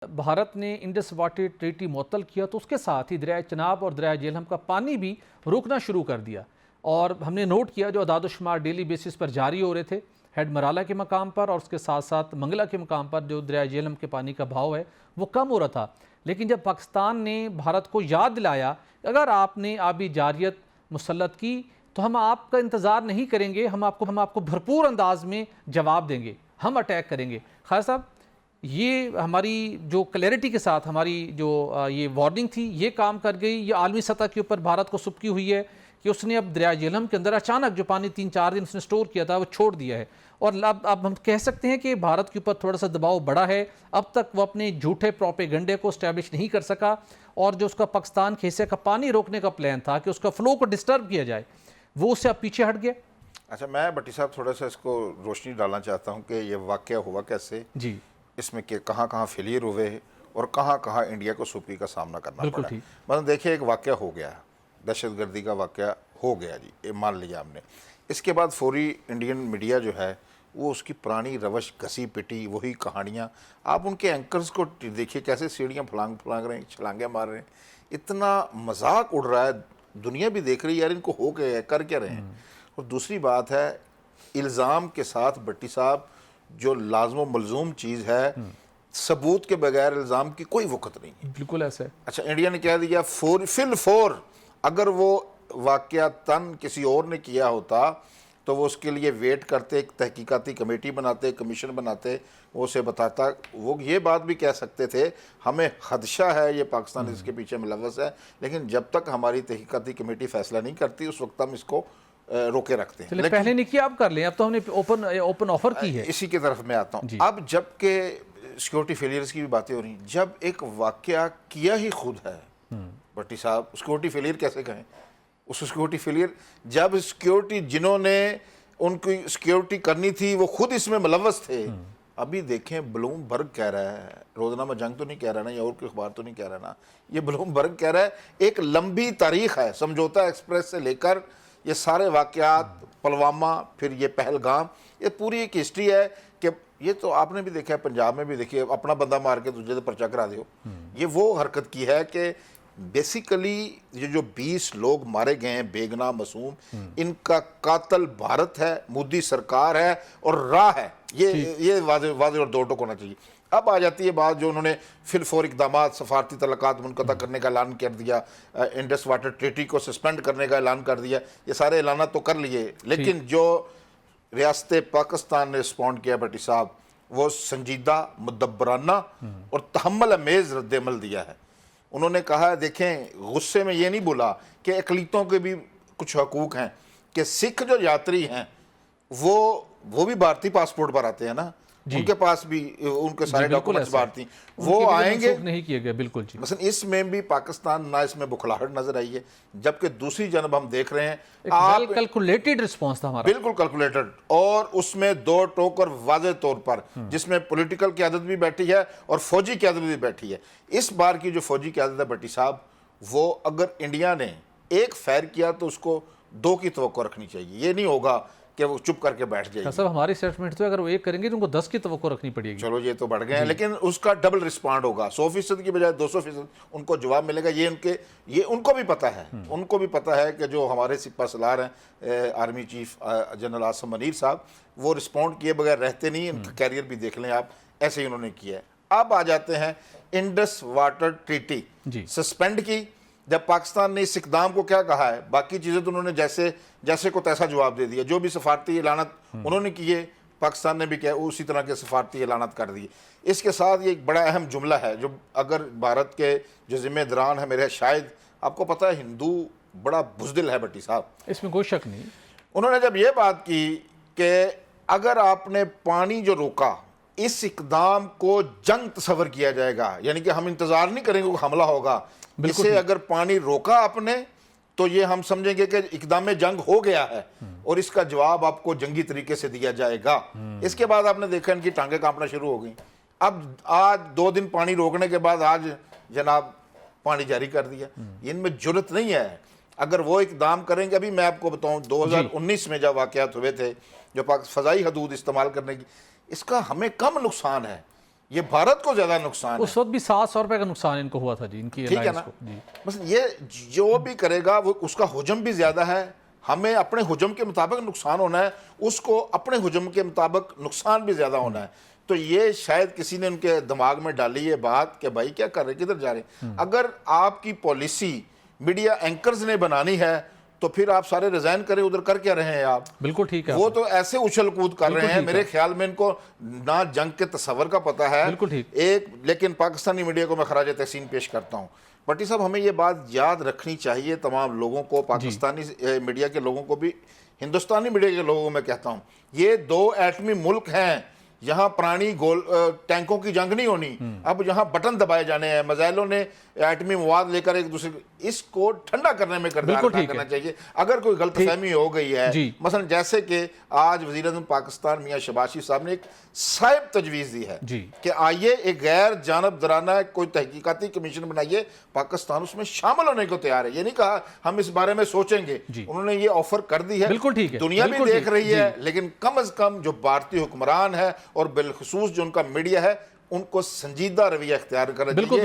بھارت نے Indus water treaty معطل کیا تو اس کے ساتھ ہی دریائے چناب اور دریائے جہلم کا پانی بھی روکنا شروع کر دیا، اور ہم نے نوٹ کیا جو اعداد و شمار ڈیلی بیسس پر جاری ہو رہے تھے ہیڈ مرالہ کے مقام پر، اور اس کے ساتھ ساتھ منگلہ کے مقام پر جو دریائے جہلم کے پانی کا بہاؤ ہے وہ کم ہو رہا تھا۔ لیکن جب پاکستان نے بھارت کو یاد دلایا اگر آپ نے آبی جارحیت مسلط کی تو ہم آپ کا انتظار نہیں کریں گے، ہم آپ کو بھرپور انداز میں جواب دیں گے، ہم اٹیک کریں گے۔ خالد صاحب، یہ ہماری جو کلیئرٹی کے ساتھ ہماری جو یہ وارننگ تھی یہ کام کر گئی، یہ عالمی سطح کے اوپر بھارت کو سبکی ہوئی ہے کہ اس نے اب دریائے جہلم کے اندر اچانک جو پانی 3-4 دن اس نے سٹور کیا تھا وہ چھوڑ دیا ہے، اور اب ہم کہہ سکتے ہیں کہ بھارت کے اوپر تھوڑا سا دباؤ بڑا ہے۔ اب تک وہ اپنے جھوٹے پروپیگنڈے کو اسٹیبلش نہیں کر سکا، اور جو اس کا پاکستان کے حصے کا پانی روکنے کا پلان تھا کہ اس کا فلو کو ڈسٹرب کیا جائے وہ اس سے اب پیچھے ہٹ گیا۔ اچھا، میں بٹی صاحب تھوڑا سا اس کو روشنی ڈالنا چاہتا ہوں کہ یہ واقعہ ہوا کیسے، جی، اس میں کہ کہاں کہاں فیلئر ہوئے اور کہاں کہاں انڈیا کو سپری کا سامنا کرنا بالکل پڑا۔ ٹھیک۔ مثلا دیکھیں، ایک واقعہ ہو گیا، دہشت گردی کا واقعہ ہو گیا جی، یہ مان لیا ہم نے۔ اس کے بعد فوری انڈین میڈیا جو ہے وہ اس کی پرانی روش گھسی پٹی، وہی کہانیاں، آپ ان کے اینکرز کو دیکھیے کیسے سیڑھیاں پھلانگ رہے ہیں، چھلانگیں مار رہے ہیں، اتنا مذاق اڑ رہا ہے، دنیا بھی دیکھ رہی ہے یار ان کو ہو گئے کر کیا رہے ہیں۔ اور دوسری بات ہے الزام کے ساتھ بٹی صاحب جو لازم و ملزوم چیز ہے، ثبوت کے بغیر الزام کی کوئی وقت نہیں ہے۔ بالکل ایسا ہے۔ اچھا، انڈیا نے کہہ دیا فور اگر وہ واقعہ کسی اور نے کیا ہوتا تو وہ اس کے لیے ویٹ کرتے، ایک تحقیقاتی کمیٹی بناتے، کمیشن بناتے، وہ اسے بتاتا، وہ یہ بات بھی کہہ سکتے تھے ہمیں خدشہ ہے یہ پاکستان اس کے پیچھے ملوث ہے، لیکن جب تک ہماری تحقیقاتی کمیٹی فیصلہ نہیں کرتی اس وقت ہم اس کو روکے رکھتے ہیں۔ چلے پہلے نہیں کیا، اب کر لیں، اب تو ہم نے اوپن آفر کی ہے۔ اسی کی طرف میں آتا ہوں۔ اب جب کہ سیکورٹی فیلئرز کی بھی باتیں ہو رہی ہیں، جب ایک واقعہ کیا ہی خود ہے بٹی صاحب، سیکورٹی فیلئر کیسے کہیں؟ اس سیکورٹی فیلئر جب سیکورٹی جنہوں نے ان کی سیکورٹی کرنی تھی وہ خود اس میں ملوث تھے۔ ابھی دیکھیں بلوم برگ کہہ رہا ہے، روزنامہ جنگ تو نہیں کہہ رہا نا، یا اور کوئی اخبار تو نہیں کہہ رہا نا، یہ بلوم برگ کہہ رہا ہے ایک لمبی تاریخ ہے، سمجھوتا ایکسپریس سے لے کر یہ سارے واقعات، پلوامہ، پھر یہ پہلگام، یہ پوری ایک ہسٹری ہے کہ یہ تو آپ نے بھی دیکھا ہے، پنجاب میں بھی دیکھیے، اپنا بندہ مار کے تجھے تو پرچہ کرا دیو۔ یہ وہ حرکت کی ہے کہ بیسیکلی یہ جو 20 لوگ مارے گئے ہیں بے گناہ معصوم، ان کا قاتل بھارت ہے، مودی سرکار ہے اور راہ ہے، یہ واضح اور دو ٹوک ہونا چاہیے۔ اب آ جاتی ہے بات جو انہوں نے فی الفور اقدامات، سفارتی تعلقات منقطع کرنے کا اعلان کر دیا، انڈس واٹر ٹریٹی کو سسپینڈ کرنے کا اعلان کر دیا، یہ سارے اعلانات تو کر لیے، لیکن جو ریاست پاکستان نے رسپونڈ کیا بٹی صاحب وہ سنجیدہ، مدبرانہ اور تحمل امیز رد عمل دیا ہے۔ انہوں نے کہا ہے، دیکھیں غصے میں یہ نہیں بولا کہ اقلیتوں کے بھی کچھ حقوق ہیں، کہ سکھ جو یاتری ہیں وہ بھی بھارتی پاسپورٹ پر آتے ہیں نا، ان کے پاس بھی ان کے سارے ڈاکومنٹس بھارتی، وہ آئیں گے نہیں کیے گئے۔ بالکل جی، مثلا اس میں بھی پاکستان نہ اس میں بکھلاہٹ نظر آئی ہے، جبکہ دوسری جانب ہم دیکھ رہے ہیں ویل کیلکولیٹڈ رسپانس تھا ہمارا، بالکل کیلکولیٹڈ، اور اس میں دو ٹوک اور واضح طور پر، جس میں پولیٹیکل قیادت بھی بیٹھی ہے اور فوجی قیادت بھی بیٹھی ہے۔ اس بار کی جو فوجی قیادت ہے بٹی صاحب، وہ اگر انڈیا نے ایک فائر کیا تو اس کو 2 کی توقع رکھنی چاہیے، یہ نہیں ہوگا کہ وہ چپ کر کے بیٹھ جائے صاحب ہماری اسٹیٹمنٹ تو اگر وہ ایک کریں گے تو ان کو 10 کی توقع رکھنی پڑے گی۔ چلو یہ تو بڑھ گئے ہیں، لیکن اس کا ڈبل رسپانڈ ہوگا، 100% کی بجائے 200% ان کو جواب ملے گا۔ یہ ان کو بھی پتہ ہے، ان کو بھی پتہ ہے کہ جو ہمارے سپہ سالار ہیں army chief general Asim Munir صاحب، وہ رسپونڈ کیے بغیر رہتے نہیں، ان کا کیریئر بھی دیکھ لیں آپ، ایسے ہی انہوں نے کیا ہے۔ اب آ جاتے ہیں انڈس واٹر ٹریٹی سسپینڈ کی، جب پاکستان نے اس اقدام کو کیا کہا ہے، باقی چیزیں تو انہوں نے جیسے کو تیسا جواب دے دیا، جو بھی سفارتی اعلانات انہوں نے کیے پاکستان نے بھی کیا اسی طرح کے سفارتی اعلانات کر دیے۔ اس کے ساتھ یہ ایک بڑا اہم جملہ ہے جو اگر بھارت کے جو ذمہ داران ہیں میرے، شاید آپ کو پتہ ہے ہندو بڑا بزدل ہے بٹی صاحب، اس میں کوئی شک نہیں۔ انہوں نے جب یہ بات کی کہ اگر آپ نے پانی جو روکا، اس اقدام کو جنگ تصور کیا جائے گا، یعنی کہ ہم انتظار نہیں کریں گے کہ حملہ ہوگا، اسے اگر پانی روکا آپ نے تو یہ ہم سمجھیں گے کہ اقدام جنگ ہو گیا ہے اور اس کا جواب آپ کو جنگی طریقے سے دیا جائے گا۔ اس کے بعد آپ نے دیکھا ان کی ٹانگیں کانپنا شروع ہو گئیں۔ اب آج 2 دن پانی روکنے کے بعد آج جناب پانی جاری کر دیا، ان میں جرت نہیں ہے۔ اگر وہ اقدام کریں گے، ابھی میں آپ کو بتاؤں 2019 میں جب واقعات ہوئے تھے جو فضائی حدود استعمال کرنے کی، اس کا ہمیں کم نقصان ہے، یہ بھارت کو زیادہ نقصان ہے. اس وقت بھی 700 روپے کا نقصان ان کو ہوا تھا جی، ان کی ٹھیک ہے ایئرلائنس نا. کو. جی بس یہ جو بھی کرے گا وہ اس کا حجم بھی زیادہ ہے. ہمیں اپنے حجم کے مطابق نقصان ہونا ہے, اس کو اپنے حجم کے مطابق نقصان بھی زیادہ ہونا ہے. تو یہ شاید کسی نے ان کے دماغ میں ڈالی یہ بات کہ بھائی کیا کر رہے, کدھر جا رہے ہیں. اگر آپ کی پالیسی میڈیا اینکرز نے بنانی ہے تو پھر آپ سارے ریزائن کریں, ادھر کر کیا رہے ہیں آپ. بالکل ٹھیک ہے. وہ تو ایسے اچھل کود کر رہے ہیں, میرے خیال میں ان کو نہ جنگ کے تصور کا پتہ ہے. بالکل ٹھیک. ایک لیکن پاکستانی میڈیا کو میں خراج تحسین پیش کرتا ہوں. بٹی صاحب ہمیں یہ بات یاد رکھنی چاہیے تمام لوگوں کو, پاکستانی میڈیا کے لوگوں کو بھی, ہندوستانی میڈیا کے لوگوں کو میں کہتا ہوں, یہ 2 ایٹمی ملک ہیں. یہاں پرانی ٹینکوں کی جنگ نہیں ہونی. اب یہاں بٹن دبائے جانے ہیں, میزائلوں نے ایٹمی مواد لے کر ایک دوسرے اس کو ٹھنڈا کرنے میں کردار ادا کرنا چاہیے. اگر کوئی غلط فہمی ہو گئی ہے, مثلا جیسے کہ آج وزیر اعظم پاکستان میاں شہباز شریف صاحب نے ایک صائب تجویز دی ہے کہ آئیے ایک غیر جانبدارانہ کوئی تحقیقاتی کمیشن بنائیے, پاکستان اس میں شامل ہونے کو تیار ہے. یہ نہیں کہا ہم اس بارے میں سوچیں گے, انہوں نے یہ آفر کر دی ہے. بالکل ٹھیک ہے, دنیا بھی دیکھ رہی ہے, لیکن کم از کم جو بھارتی حکمران ہے اور بالخصوص جو ان کا میڈیا ہے ان کو سنجیدہ رویہ اختیار کرنا چاہیے.